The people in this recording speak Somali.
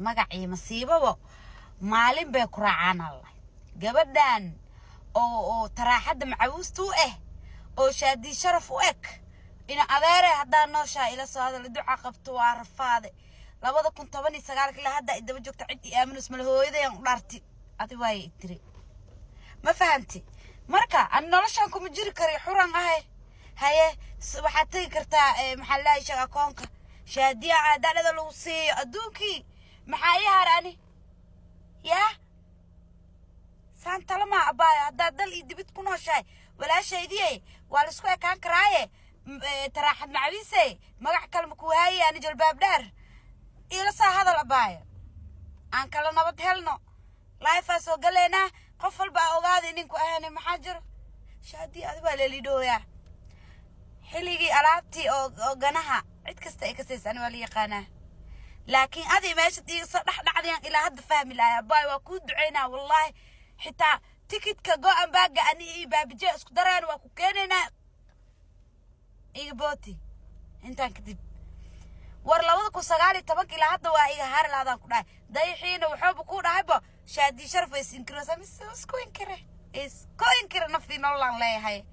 magacii masiibabo maalin bay ku raacaan allah gabadhan oo taraaxada macawuustu oo shaadi sharaf u eg ina adeere hadaa noosha ila soo hadal duca qabto waa rafaade 2019 ilaa hadda idaba joogta cid aaminus mal hooyadeen u dharti adi way tiri ma fahanti marka aan noloshan kuma jiri kari xuran haye waxa tagi kartaa maxaa shaqa koonka shaadiya aadada lagu siiyo adduunkii maxaa yaharani ya santa lama abaya hadda dal idibid ku nooshay walaashaydii waa la isku ekaan karaaye taraaxad macwiise magac kalma ku haayay aan jalbaab dheer ila saa hadal abaya aan kala nabad helno life soo galeena qof walba ogaaday ninku ahane maxaa jiro shaadi adi waa leelidooya xiligi alaabti oo ganaha cid kasta ay ka seesan wali yaqaana laakiin adi meesha soo dhaxdhacdeen ilaa hadda fahmi laaya bay waa ku duceynaa wallahi xitaa tikitka go'an baaga ani baabije isku daraan waa ku keenayna booti intaan kadib war 2019 ilaa hadda waa iga har laadaan ku dhahay dayixiina wuxuu ku dhahayba shaadi sharaf is inkiro nafti nolol aan leeyahay